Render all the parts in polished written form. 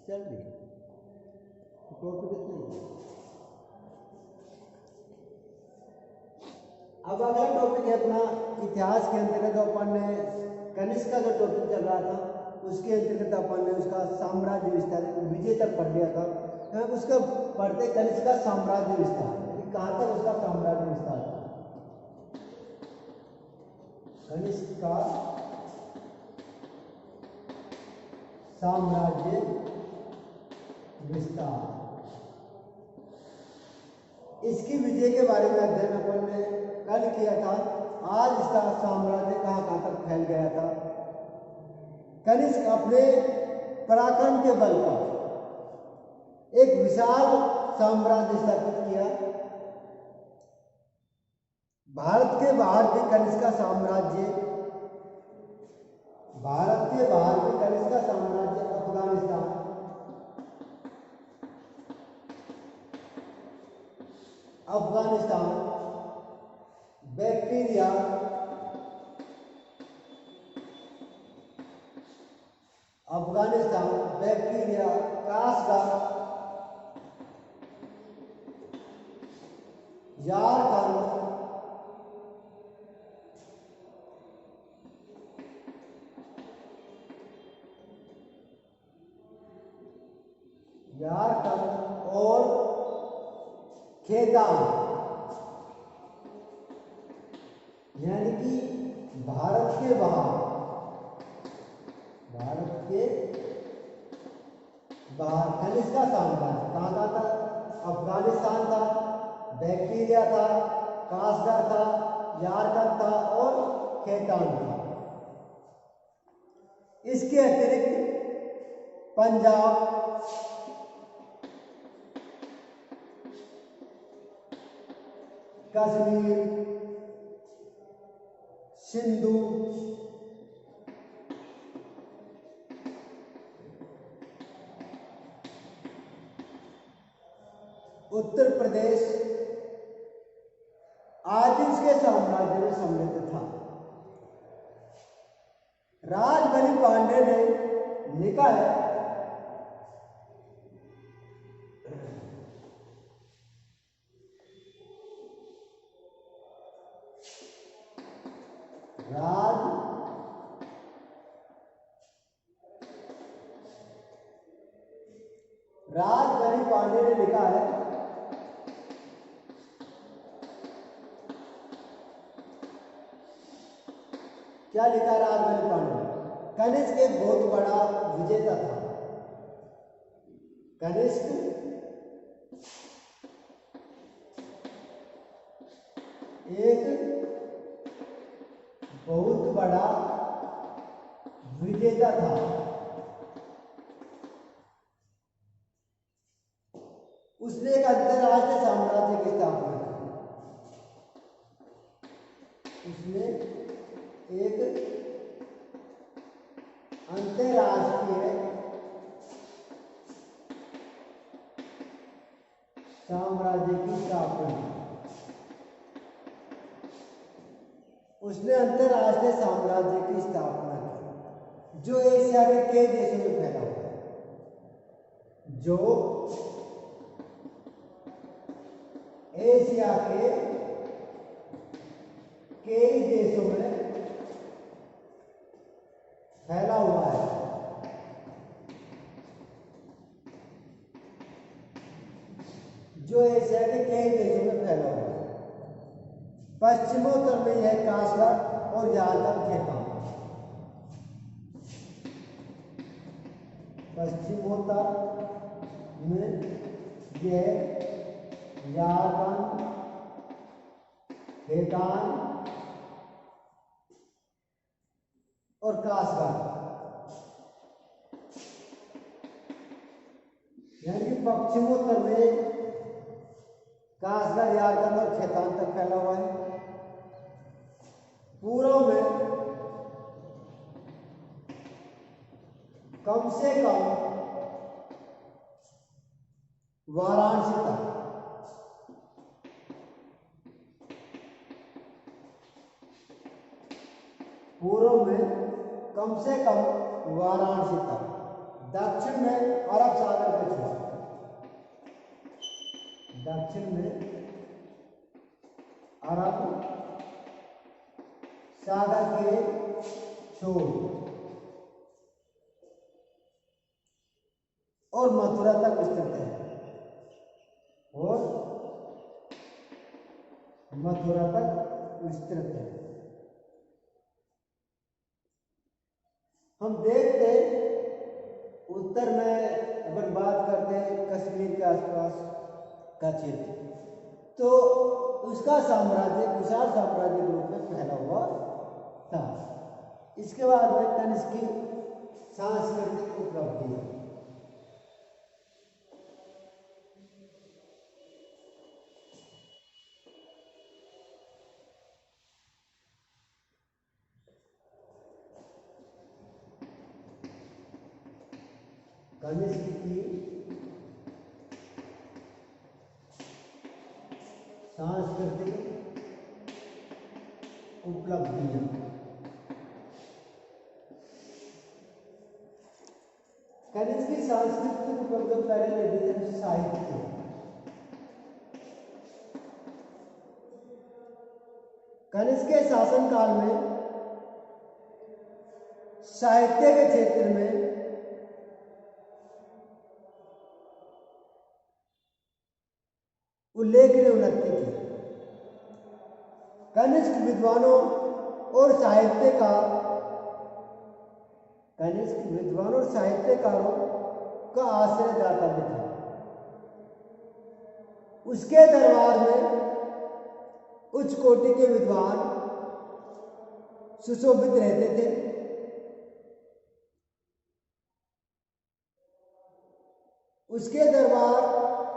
चल रही टॉपिक इतना ही। अब अगला टॉपिक है अपना इतिहास के अंतर्गत अपन ने कनिष्क का जो टॉपिक चल रहा था उसके अंतर्गत अपन ने उसका साम्राज्य विस्तार विजय तक पढ़ लिया था। उसका पढ़ते कनिष्क का साम्राज्य विस्तार कहाँ तक उसका साम्राज्य विस्तार था। कनिष्क का साम्राज्य विस्तार इसकी विजय के बारे में अध्ययन अपन ने कल किया था। आज इसका साम्राज्य कहाँ कहाँ तक फैल गया था। कनिष्क अपने पराक्रम के बल पर एक विशाल साम्राज्य स्थापित किया। भारत के बाहर भी कनिष्क का साम्राज्य, भारत के बाहर भी कनिष्क का साम्राज्य अफगानिस्तान, बैक्टीरिया, कास्का, झारखंड और खेतान, यानी कि भारत के बाहर कनिष्क का साम्राज्य कहाँ का था। अफगानिस्तान था, बैक्टीरिया था, कासगर था, झारखंड था और खेतान था। इसके अतिरिक्त पंजाब, कश्मीर, सिंधु, उत्तर प्रदेश आदि उसके साम्राज्य में सम्मिलित था। राजबली पांडे ने लिखा है राजबली पांडे ने लिखा है क्या लिखा राजबली पांडे ने। कनिष्क एक बहुत बड़ा विजेता था। कनिष्क एक बहुत बड़ा विजेता था। उसने एक अंतरराष्ट्रीय साम्राज्य की स्थापना की। उसने एक अंतरराष्ट्रीय साम्राज्य की स्थापना की। उसने अंतरराष्ट्रीय साम्राज्य की स्थापना की जो एशिया के कई देशों में फैला हुआ है। जो एशिया के कई देशों में फैला हुआ है। जो एशिया के कई देशों में फैला हुआ है। पश्चिमोत्तर में यह कासगर और झारखंड खेतान। पश्चिमोत्तर में यह झारखंड, खेतान और कासगर, यानी कि पश्चिमोत्तर में कासगर, झारखंड और खेतान तक फैला हुआ है। पूर्व में कम से कम वाराणसी तक, पूर्व में कम से कम वाराणसी तक दक्षिण में अरब सागर के छोर, दक्षिण में अरब सागर के छोर और मथुरा तक विस्तृत है, और मथुरा तक विस्तृत है। हम देखते उत्तर में अगर बात करते हैं कश्मीर के आसपास का क्षेत्र, तो उसका साम्राज्य विशाल साम्राज्य के रूप में फैला हुआ था। इसके बाद में कनिष्क की सांस्कृतिक उपलब्धि, कनिष्क की सांस्कृतिक उपलब्धियां। कनिष्क की सांस्कृतिक उपलब्धियों पहले ले लीजिए हम साहित्य। कनिष्क के शासनकाल में साहित्य के क्षेत्र में उल्लेखनीय उन्नति की। कनिष्क विद्वानों और साहित्यकारों का आश्रयदाता भी था। उसके दरबार में उच्च कोटि के विद्वान सुशोभित रहते थे। उसके दरबार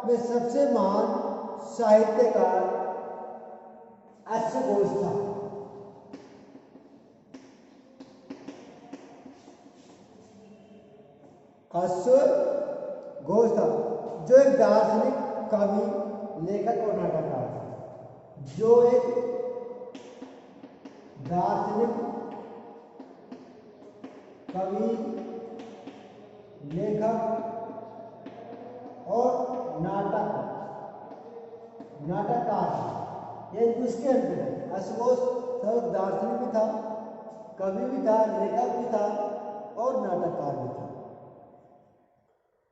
में सबसे महान साहित्यकार अश्वघोष था। अश्वघोष था, जो एक दार्शनिक, कवि, लेखक और नाटककार था। जो एक दार्शनिक, कवि, लेखक और नाटककार था। ये उसके अंदर अश्वघोष सब दार्शनिक भी था, कवि भी था, लेखक भी था और नाटककार भी था।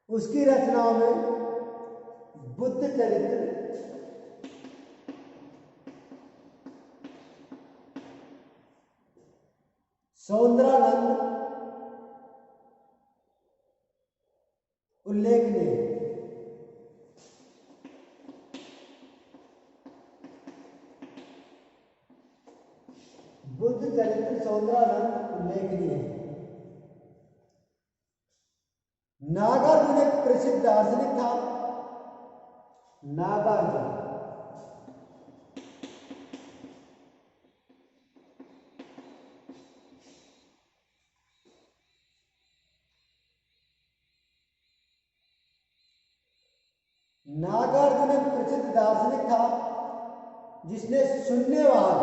उसकी रचनाओं में बुद्ध चरित्र, सौंदर्यानंद उल्लेखनीय। बुद्ध चरित्र, सौंदर्यानंद उल्लेखनीय है। नागार्जुन एक प्रसिद्ध दार्शनिक था। नागार्जुन एक प्रसिद्ध दार्शनिक था जिसने शून्यवाद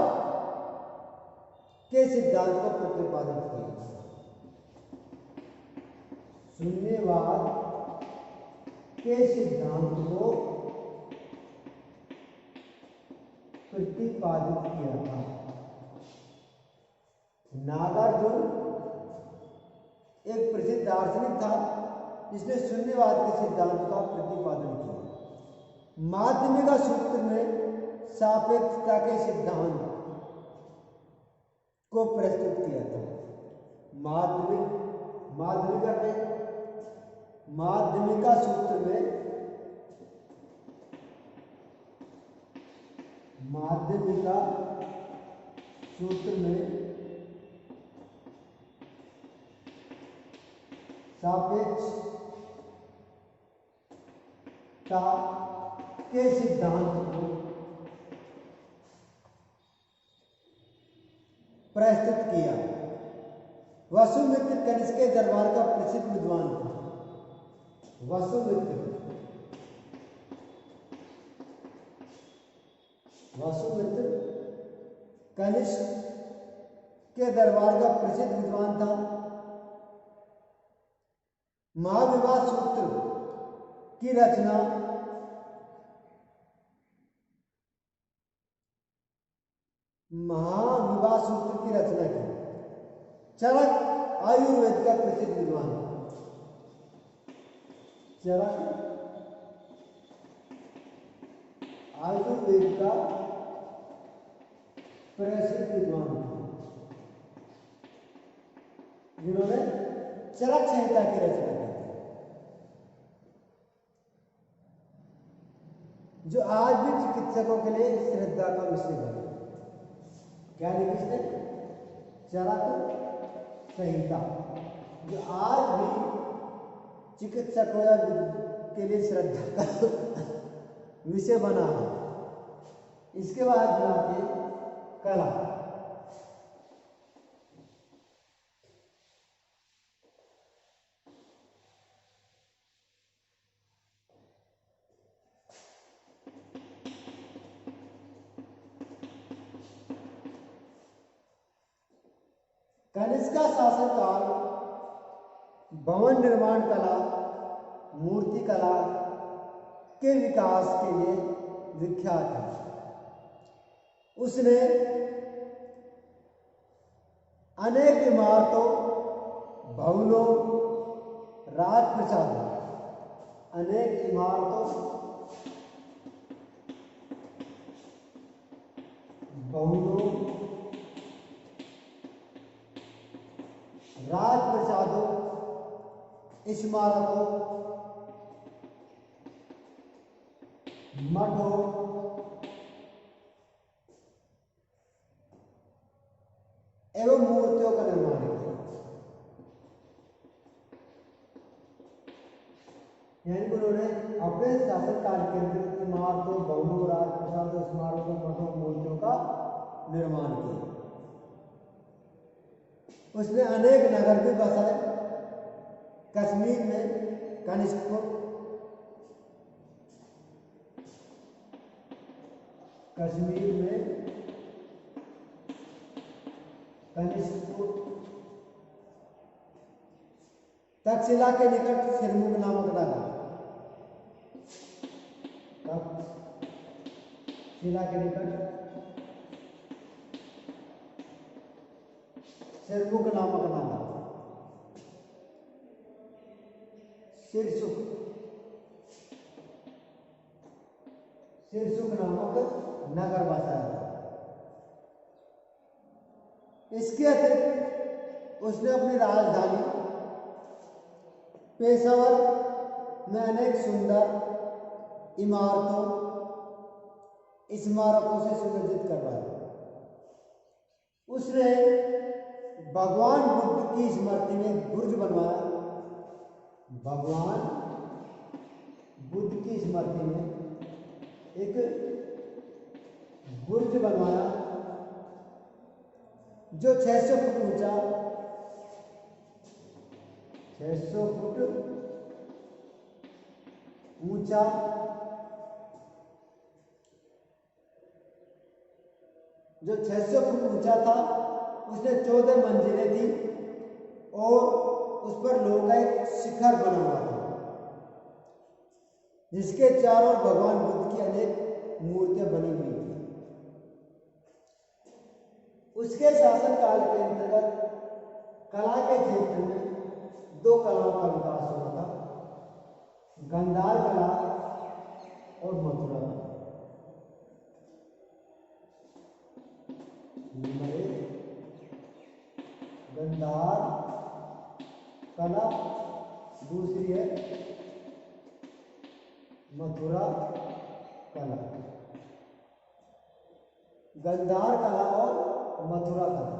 के सिद्धांत को प्रतिपादित किया। शून्यवाद के सिद्धांत को प्रतिपादित किया था। नागार्जुन एक प्रसिद्ध दार्शनिक था जिसने शून्यवाद के सिद्धांत का प्रतिपादन किया। माध्यमिका सूत्र में सापेक्षता के सिद्धांत को प्रस्तुत किया था। माध्यमिका सूत्र में सापेक्षता के सिद्धांत को प्रस्तुत किया। वसुमित्र कनिष्क के दरबार का प्रसिद्ध विद्वान था। वसुमित्र कनिष्क के दरबार का प्रसिद्ध विद्वान था। महाविवाह सूत्र की रचना की चरक आयुर्वेद का प्रसिद्ध विद्वान। चरक आयुर्वेद का प्रसिद्ध विद्वान जिन्होंने चरक संहिता की रचना की, जो आज भी चिकित्सकों के लिए श्रद्धा का विषय है। क्या लिखी इसने? चरक संहिता, जो आज भी चिकित्सकों के लिए श्रद्धा का विषय बना है। इसके बाद आती कला। कनिष्क का शासनकाल भवन निर्माण कला, मूर्ति कला के विकास के लिए विख्यात है। उसने अनेक इमारतों, भवनों, राजप्रासादों, अनेक इमारतों, भवनों, राजप्रासादों, स्मारकों, मठों, एवं मूर्तियों का निर्माण किया। यानी कि उन्होंने अपने शासनकाल के अंदर इमारतों, भवनों, राजप्रासादों, स्मारकों, मठों, मूर्तियों का निर्माण किया। उसने अनेक नगर भी बसाए। कश्मीर में कनिष्कपुर, कश्मीर में कनिष्कपुर, तक्षशिला के निकट सिरमुख नामक नगर, तक्षशिला के निकट सिरमुख नामक नगर, सिरसुख नामक नगर बसाया। इसके अतिरिक्त उसने अपनी राजधानी पेशावर में अनेक सुंदर इमारतों, स्मारकों से सुसज्जित करवाया। उसने भगवान बुद्ध की स्मृति में बुर्ज बनवाया। भगवान बुद्ध की स्मृति में एक बुर्ज बनवाया जो 600 फुट ऊंचा, 600 फुट ऊंचा, जो 600 फुट ऊंचा था। उसने 14 मंजिलें थी और उस पर लोहे का एक शिखर बना हुआ था, जिसके चारों ओर भगवान बुद्ध की अनेक मूर्तियां बनी हुई थी। उसके शासनकाल के अंतर्गत कला के क्षेत्र में 2 कलाओं का विकास हुआ था, गांधार कला और मथुरा कला। गांधार कला, दूसरी है मथुरा कला। गांधार कला और मथुरा कला।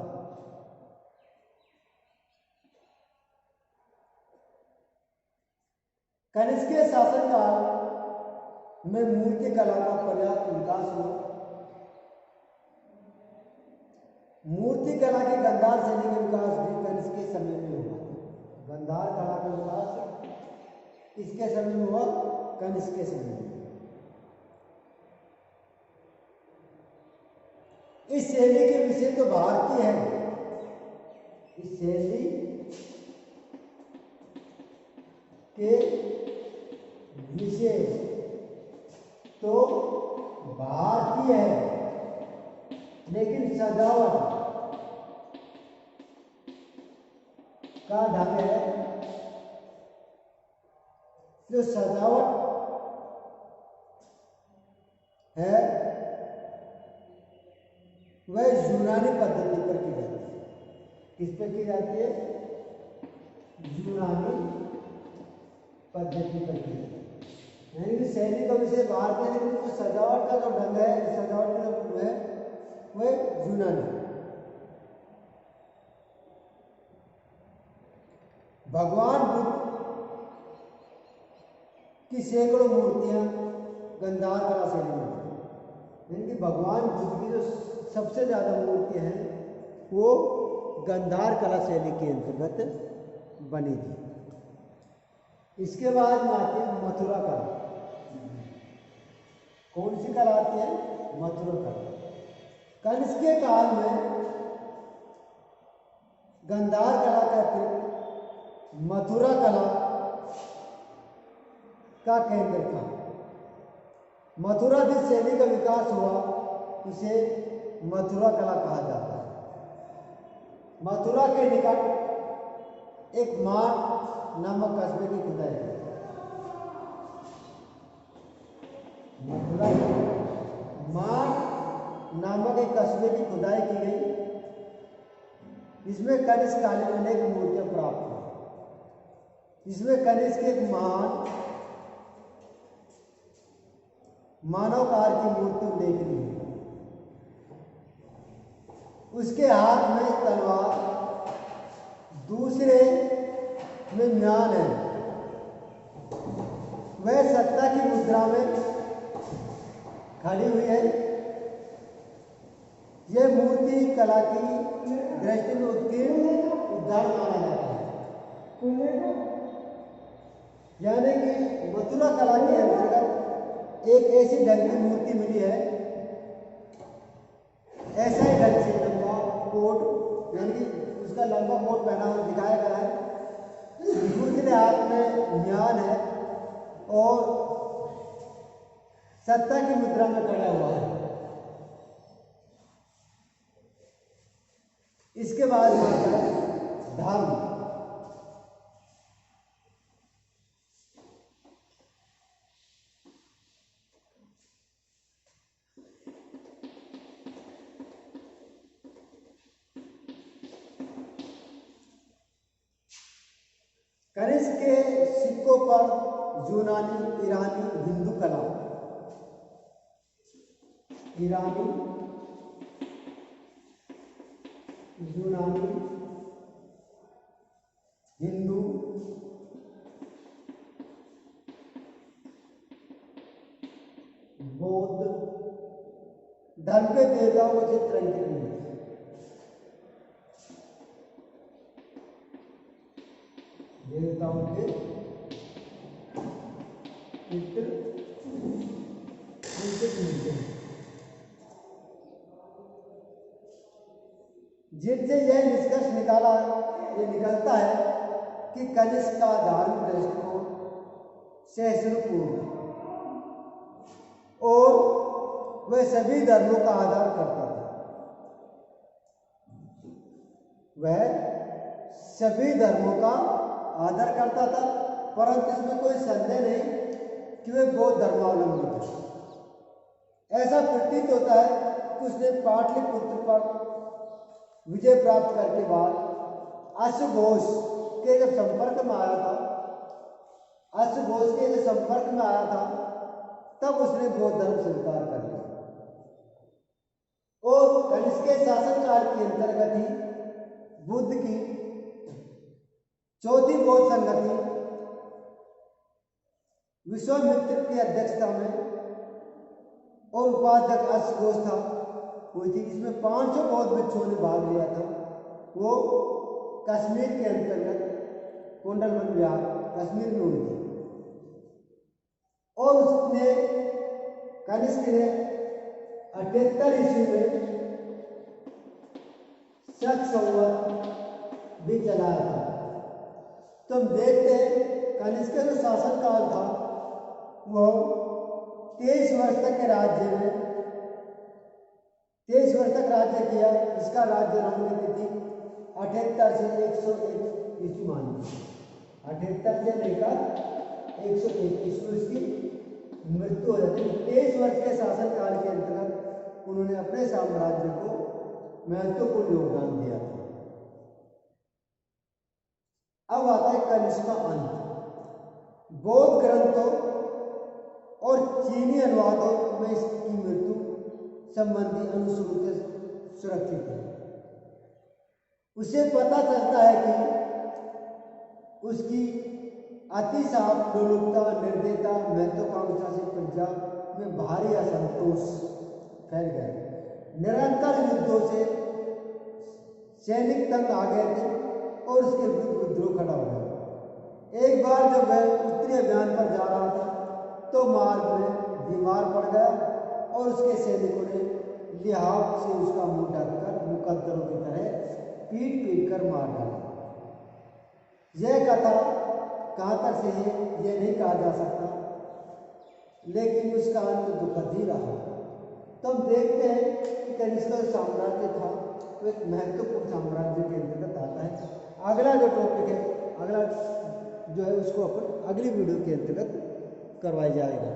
कनिष्क के शासनकाल में मूर्ति कला का पर्याप्त विकास हुआ। मूर्ति कला के गांधार शैली का विकास भी कनिष्क के समय में हुआ। गांधार कला का विकास इसके समय में हुआ, कनिष्क के समय में। इस शैली के विषय तो भारतीय है। इस शैली के विशेष तो भारतीय है, लेकिन सजावट का ढंग है, जो सजावट है वह यूनानी पद्धति पर की जाती है। किस पर की जाती है? यूनानी पद्धति पर की जाती है। यानी कि शैली का विषय भारतीय, लेकिन जो सजावट का जो ढंग है, सजावट का जो है वह यूनानी। भगवान बुद्ध की सैकड़ों मूर्तियां गंधार कला शैली में, यानी कि भगवान बुद्ध की जो सबसे ज्यादा मूर्तियां हैं वो गंधार कला शैली के अंतर्गत बनी थी। इसके बाद में आती है मथुरा कला। कौन सी कला आती है? मथुरा कला। कंस के काल में गंधार कला के अतिरिक्त मथुरा कला का केंद्र था। मथुरा जिस शैली का विकास हुआ उसे मथुरा कला कहा जाता है। मथुरा के निकट एक मान नामक कस्बे की खुदाई है। मथुरा मान नामक एक कस्बे की खुदाई की गई, इसमें कनिष्क कालीन में अनेक मूर्तियां प्राप्त हुई। इसमें कनिष्क एक महान मानवकार की मूर्ति उल्लेखनीय है। उसके हाथ में तलवार, दूसरे में म्यान है। वह सत्ता की मुद्रा में खड़ी हुई है। यह मूर्ति कला की दृष्टि में उत्कीर्ण उदाहरण माना जाता है। यानी कि मथुरा कला के अंतर्गत एक ऐसी ढंग की मूर्ति मिली है, ऐसा ही ढंग से लंबा कोट, यानी कि उसका लंबा कोट पहना हुआ दिखाया गया है। दूसरे हाथ में म्यान है और सत्ता की मुद्रा में खड़ा हुआ है। इसके बाद आता है धर्म। कनिष्क के सिक्कों पर यूनानी, ईरानी, हिंदू कला, ईरानी, यूनानी, हिंदू, बौद्ध धर्म के देवताओं को चित्रांकित किया। देवताओं के चित्र मिलते हैं, जिनसे यह निष्कर्ष निकलता है कि कनिष्क का धार्मिक दृष्टिकोण सहिष्णुपूर्ण और वह सभी धर्मों का आदर करता था। वह सभी धर्मों का आदर करता था, परंतु इसमें कोई संदेह नहीं कि वह बौद्ध धर्मावलंबी था। ऐसा प्रतीत होता है कि उसने पाटलिपुत्र पर विजय प्राप्त करने के बाद अश्वघोष के जब संपर्क में आया था, अश्वघोष के जब संपर्क में आया था तब उसने बौद्ध धर्म स्वीकार कर लिया और कनिष्क के शासनकाल के अंतर्गत ही बुद्ध की चौथी बौद्ध संगति विश्वामित्र की अध्यक्षता में और उपाध्यक्ष अश्वघोष था हुई थी। इसमें 500 बौद्ध भिक्षुओं ने भाग लिया था। वो कश्मीर के अंतर्गत कोंडलवन विहार कश्मीर में हुई थी और उसने कनिष्क ने 78 ईस्वी में शक संवत भी चलाया था। तो हम देखते हैं कनिष्क के जो शासनकाल था वह 23 वर्ष तक के राज्य में 23 वर्ष तक राज्य किया। इसका राज्य रहने की तिथि 78 से 101 ईस्वी मानी। 78 से लेकर 101 ईस्वी में उसकी मृत्यु हो जाती है। 23 वर्ष के शासनकाल के अंतर्गत उन्होंने अपने साम्राज्य को महत्वपूर्ण योगदान दिया था। अब आता है कनिष्क का अंत। बौद्ध ग्रंथों और चीनी अनुवादों में इसकी मृत्यु संबंधी अनुश्रुति सुरक्षित है। उसे पता चलता है कि उसकी अतिशाप, लोलुपता, निर्दयता, महत्वाकांक्षा से पंजाब में भारी असंतोष फैल गया। निरंतर युद्धों से सैनिक तंग आ गए थे और उसके विरुद्ध विद्रोह खड़ा हो गया। एक बार जब वह उत्तरी अभियान पर जा रहा था तो मार्ग में बीमार पड़ गया और उसके सैनिकों ने लिहाफ से उसका मुंह ढककर मुकद्दरों की तरह पीट पीट कर मार डाला। यह कथा कहाँ तक सही है यह नहीं कहा जा सकता, लेकिन उसका अंत दुखद ही रहा। तो हम देखते हैं कि कनिष्क साम्राज्य था तो एक महत्वपूर्ण साम्राज्य के अंतर्गत आता है। अगला जो टॉपिक है, अगला जो है उसको अपन अगली वीडियो के अंतर्गत करवाया जाएगा।